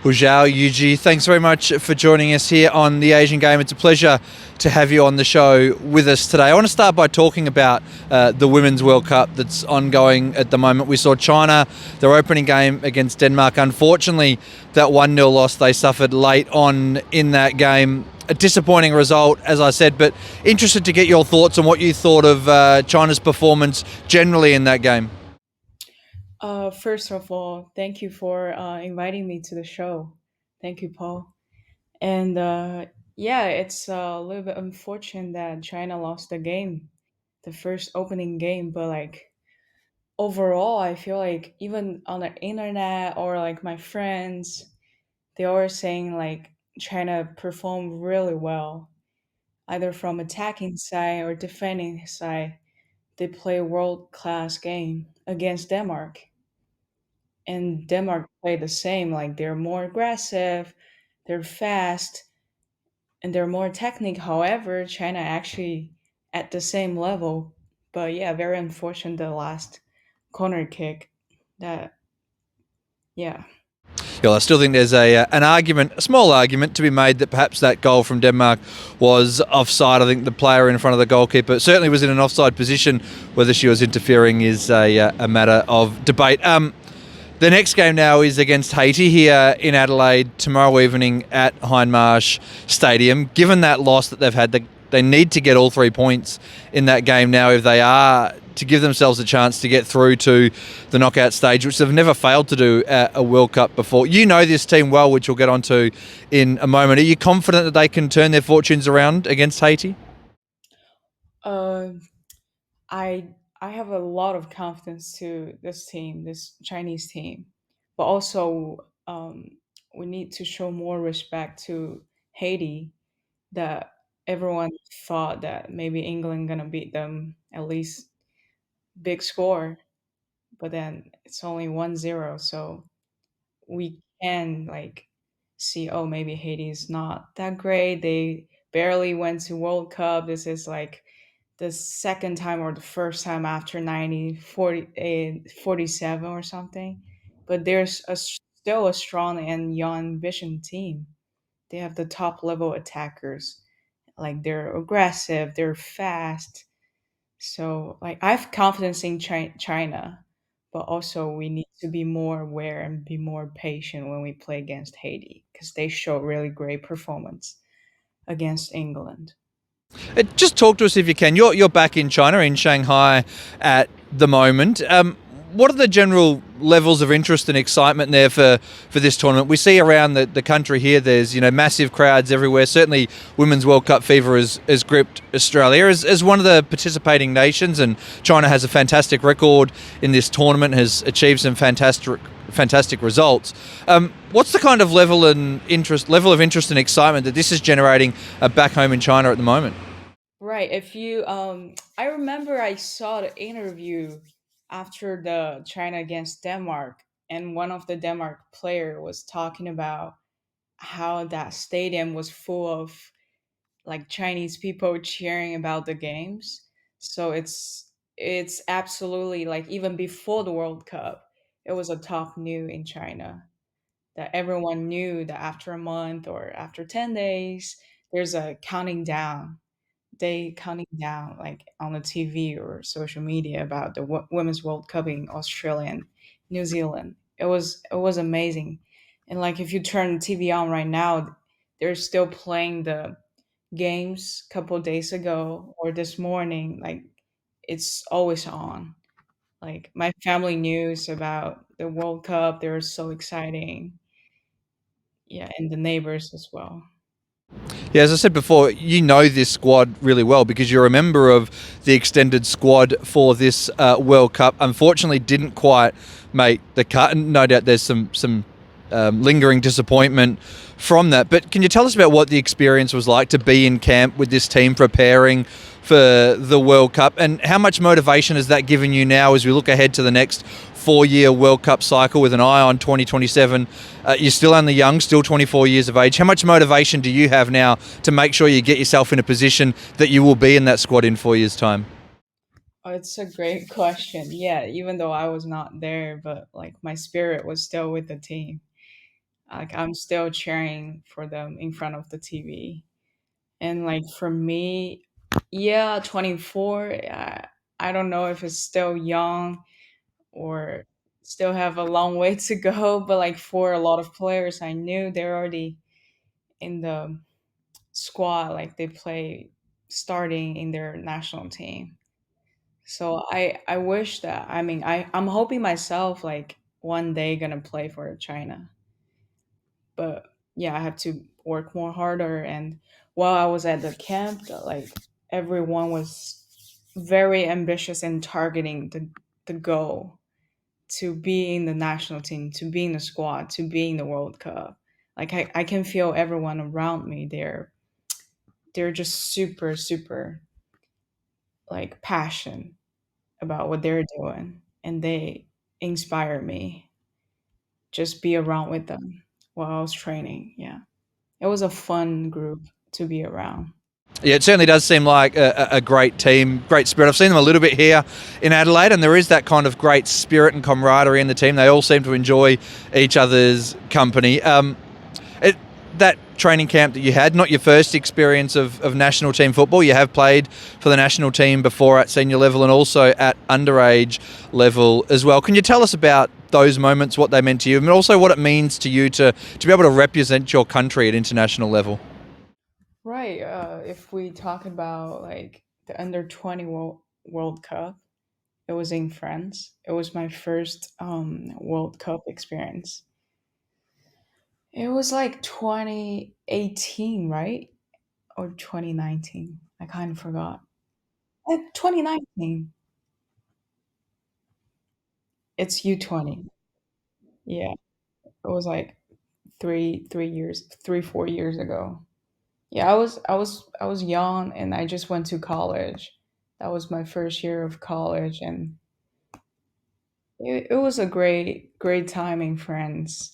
Well, Zhao Yujie, thanks very much for joining us here on The Asian Game. It's a pleasure to have you on the show with us today. I want to start by talking about the Women's World Cup that's ongoing at the moment. We saw China, their opening game against Denmark. Unfortunately, that 1-0 loss they suffered late on in that game. A disappointing result, as I said, but interested to get your thoughts on what you thought of China's performance generally in that game. First of all, thank you for inviting me to the show. Thank you, Paul. And yeah, it's a little bit unfortunate that China lost the game, the first opening game. But like overall, I feel like even on the internet or like my friends, they are saying like China performed really well, either from attacking side or defending side. They play a world class game against Denmark. And Denmark play the same. Like they're more aggressive, they're fast, and they're more technical. However, China actually at the same level. But yeah, very unfortunate the last corner kick. That yeah. Yeah, I still think there's an argument, a small argument, to be made that perhaps that goal from Denmark was offside. I think the player in front of the goalkeeper certainly was in an offside position. Whether she was interfering is a matter of debate. The next game now is against Haiti here in Adelaide tomorrow evening at Hindmarsh Stadium. Given that loss that they've had, they need to get all 3 points in that game now if they are to give themselves a chance to get through to the knockout stage, which they've never failed to do at a World Cup before. You know this team well, which we'll get onto in a moment. Are you confident that they can turn their fortunes around against Haiti? Uh, I have a lot of confidence to this team, this Chinese team, but also we need to show more respect to Haiti. That everyone thought that maybe England gonna beat them at least big score, but then it's only 1-0. So we can like see, oh, maybe Haiti is not that great. They barely went to World Cup. This is like the second time or the first time after 47 or something. But there's still a strong and young vision team. They have the top level attackers. Like they're aggressive, they're fast. So like I have confidence in China, but also we need to be more aware and be more patient when we play against Haiti because they show really great performance against England. Just talk to us if you can. You're back in China, in Shanghai, at the moment. What are the general levels of interest and excitement there for this tournament? We see around the country here, there's massive crowds everywhere. Certainly, Women's World Cup fever has gripped Australia as one of the participating nations, and China has a fantastic record in this tournament, has achieved some fantastic results. What's the kind of level of interest and excitement that this is generating back home in China at the moment? Right. If you I remember I saw the interview after the China against Denmark, and one of the Denmark player was talking about how that stadium was full of like Chinese people cheering about the games. So it's absolutely like even before the World Cup, it was a top news in China that everyone knew that after a month or after 10 days, there's a counting down they counting down like on the TV or social media about the Women's World Cup in Australia and New Zealand. It was amazing, and like if you turn the TV on right now, they're still playing the games couple days ago or this morning. Like it's always on. Like my family news about the World Cup, they were so exciting. Yeah, and the neighbors as well. Yeah, as I said before, you know this squad really well because you're a member of the extended squad for this World Cup. Unfortunately, didn't quite make the cut, and no doubt there's some lingering disappointment from that. But can you tell us about what the experience was like to be in camp with this team preparing for the World Cup, and how much motivation has that given you now as we look ahead to the next 4-year World Cup cycle with an eye on 2027? You're still only young, still 24 years of age. How much motivation do you have now to make sure you get yourself in a position that you will be in that squad in 4 years' time? Oh, it's a great question. Yeah, even though I was not there, but like my spirit was still with the team. Like I'm still cheering for them in front of the TV. And like for me, yeah, 24, I don't know if it's still young or still have a long way to go, but like for a lot of players I knew, they're already in the squad, like they play starting in their national team. So I wish that, I mean, I'm hoping myself like one day gonna play for China. But yeah, I have to work more harder. And while I was at the camp, like everyone was very ambitious and targeting the goal to be in the national team, to be in the squad, to be in the World Cup. Like I can feel everyone around me. They're just super, super like passion about what they're doing. And they inspire me. Just be around with them while I was training. Yeah. It was a fun group to be around. Yeah, it certainly does seem like a great team, great spirit. I've seen them a little bit here in Adelaide, and there is that kind of great spirit and camaraderie in the team. They all seem to enjoy each other's company. It, that training camp that you had, not your first experience of national team football. You have played for the national team before at senior level and also at underage level as well. Can you tell us about those moments, what they meant to you, and also what it means to you to be able to represent your country at international level? Right. If we talk about like the under 20 World Cup, it was in France. It was my first World Cup experience. It was like 2018, right? Or 2019. I kind of forgot. 2019. It's U20. Yeah. It was like 3 years, 4 years ago. Yeah, I was young and I just went to college. That was my first year of college, and it was a great time in France.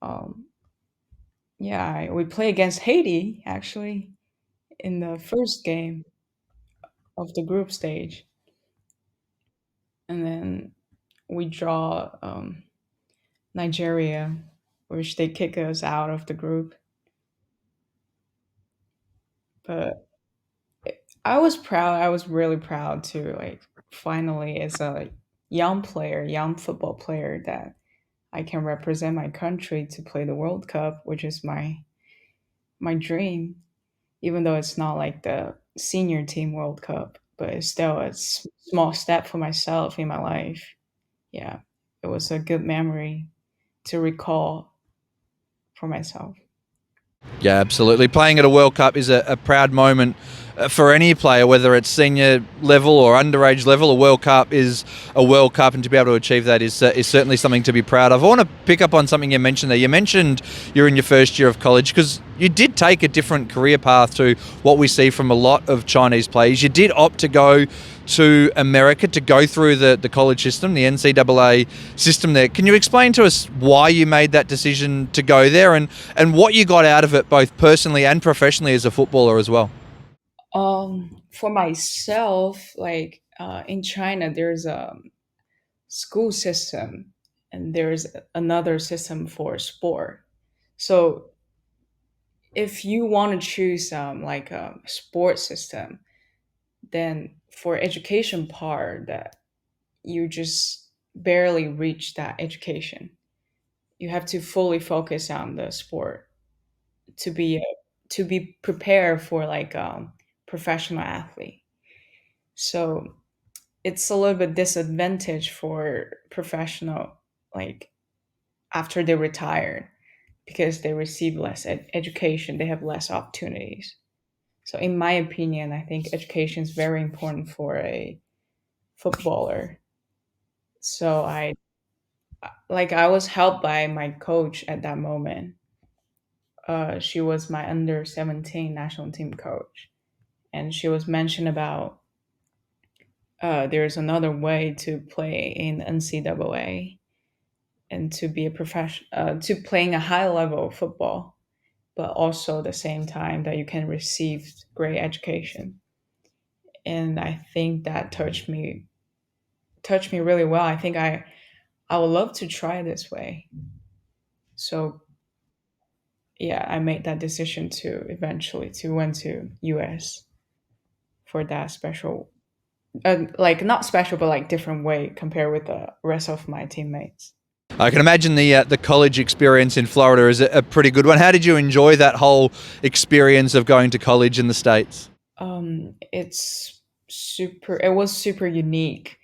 Um, yeah, we play against Haiti actually in the first game of the group stage, and then we draw Nigeria, which they kick us out of the group. But I was proud. I was really proud to like finally as a young player, young football player, that I can represent my country to play the World Cup, which is my dream. Even though it's not like the senior team World Cup, but it's still a small step for myself in my life. Yeah, it was a good memory to recall for myself. Yeah, absolutely. Playing at a World Cup is a proud moment for any player, whether it's senior level or underage level. A World Cup is a World Cup, and to be able to achieve that is certainly something to be proud of. I want to pick up on something you mentioned there. You mentioned you're in your first year of college because you did take a different career path to what we see from a lot of Chinese players. You did opt to go to America to go through the college system, the NCAA system there. Can you explain to us why you made that decision to go there and what you got out of it, both personally and professionally as a footballer as well? For myself, like in China, there's a school system and there's another system for sport. So if you want to choose like a sports system, then for education part, that you just barely reach that education. You have to fully focus on the sport to be prepared for like professional athlete. So it's a little bit disadvantage for professional, like after they retire, because they receive less education, they have less opportunities. So in my opinion, I think education is very important for a footballer. So I was helped by my coach at that moment. She was my under 17 national team coach, and she was mentioned about there's another way to play in NCAA and to be a profession to playing a high level of football, but also at the same time that you can receive great education. And I think that touched me really well. I think I would love to try this way. So yeah, I made that decision to eventually to went to US for that special, like not special, but like different way compared with the rest of my teammates. I can imagine the college experience in Florida is a pretty good one. How did you enjoy that whole experience of going to college in the States? It's super. It was super unique.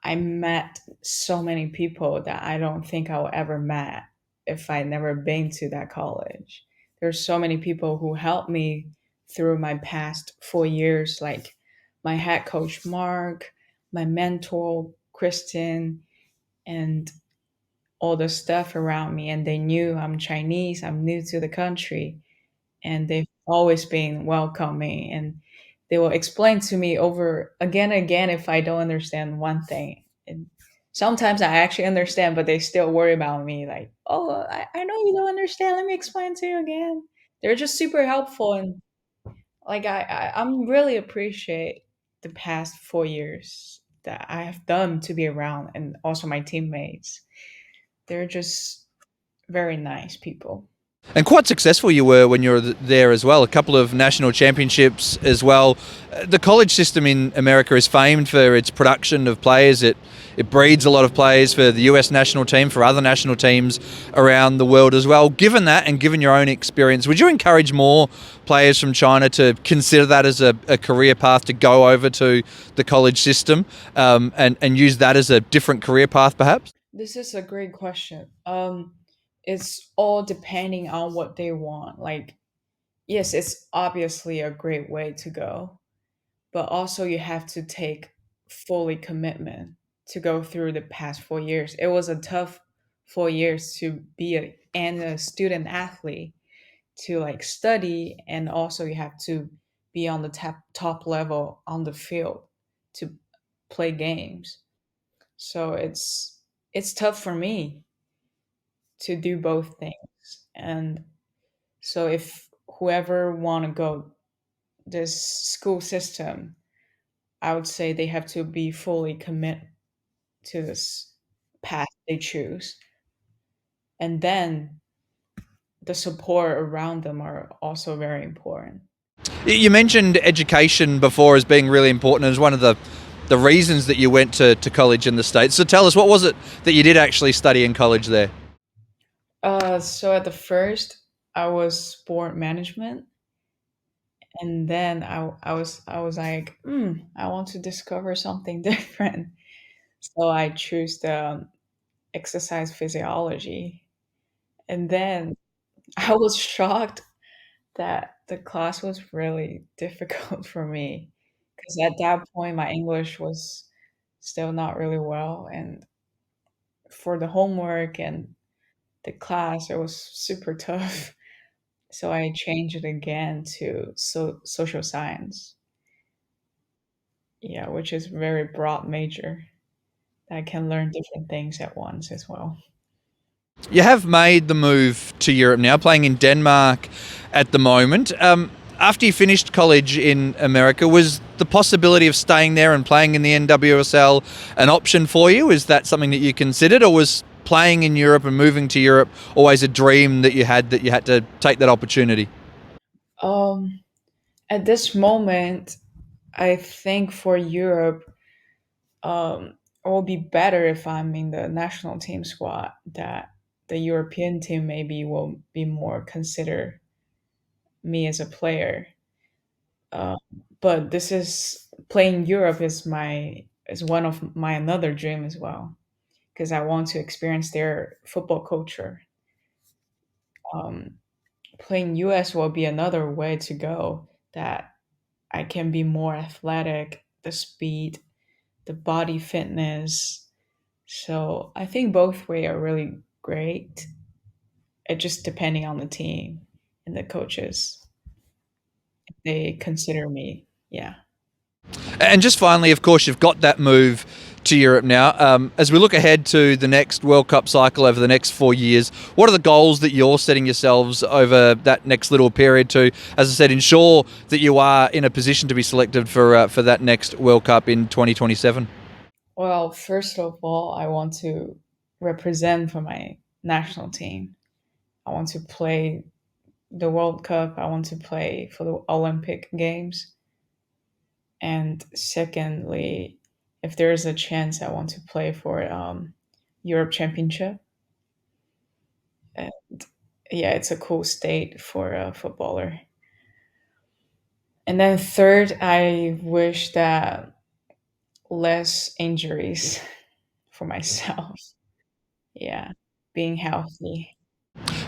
I met so many people that I don't think I'll ever met if I never been to that college. There's so many people who helped me through my past 4 years, like my head coach Mark, my mentor Kristen, and all the stuff around me. And they knew I'm Chinese, I'm new to the country, and they've always been welcoming, and they will explain to me over again and again if I don't understand one thing. And sometimes I actually understand, but they still worry about me, like, oh, I know you don't understand, let me explain to you again. They're just super helpful, and like I'm really appreciate the past 4 years that I have done to be around, and also my teammates. They're just very nice people. And quite successful you were when you were there as well. A couple of national championships as well. The college system in America is famed for its production of players. It breeds a lot of players for the US national team, for other national teams around the world as well. Given that and given your own experience, would you encourage more players from China to consider that as a career path, to go over to the college system, and use that as a different career path perhaps? This is a great question. It's all depending on what they want. Like, yes, it's obviously a great way to go, but also you have to take fully commitment to go through the past 4 years. It was a tough 4 years to be a student athlete, to like study, and also you have to be on the top level on the field to play games. So it's tough for me to do both things. And so if whoever want to go this school system, I would say they have to be fully commit to this path they choose. And then the support around them are also very important. You mentioned education before as being really important as one of the reasons that you went to college in the States. So tell us, what was it that you did actually study in college there? So at the first, I was sport management, and then I was like, I want to discover something different. So I choose the exercise physiology. And then I was shocked that the class was really difficult for me, because at that point my English was still not really well, and for the homework and the class it was super tough. So I changed it again to social science. Yeah, which is very broad major that can learn different things at once as well. You have made the move to Europe now, playing in Denmark at the moment. After you finished college in America, was the possibility of staying there and playing in the NWSL an option for you? Is that something that you considered, or was playing in Europe and moving to Europe always a dream that you had to take that opportunity? Um, at this moment, I think for Europe, it will be better if I'm in the national team squad. That the European team maybe will be more consider me as a player. Uh, but this is playing Europe is one of my another dream as well, because I want to experience their football culture. Um, Playing US will be another way to go, that I can be more athletic, the speed, the body fitness. So I think both way are really great. It just depending on the team and the coaches, if they consider me. Yeah. And just finally, of course, you've got that move to Europe now. As we look ahead to the next World Cup cycle over the next 4 years, what are the goals that you're setting yourselves over that next little period to, as I said, ensure that you are in a position to be selected for that next World Cup in 2027? Well, first of all, I want to represent for my national team. I want to play the World Cup, I want to play for the Olympic Games. And secondly, if there is a chance, I want to play for Europe Championship. And yeah, it's a cool state for a footballer. And then third, I wish that less injuries for myself. Yeah, being healthy.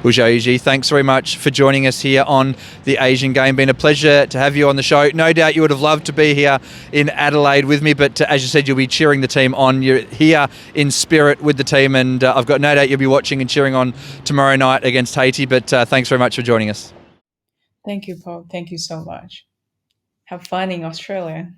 Well, Zhao Yujie, thanks very much for joining us here on the Asian Game. Been a pleasure to have you on the show. No doubt you would have loved to be here in Adelaide with me, but as you said, you'll be cheering the team on. You're here in spirit with the team, and I've got no doubt you'll be watching and cheering on tomorrow night against Haiti. But thanks very much for joining us. Thank you, Paul. Thank you so much. Have fun in Australia.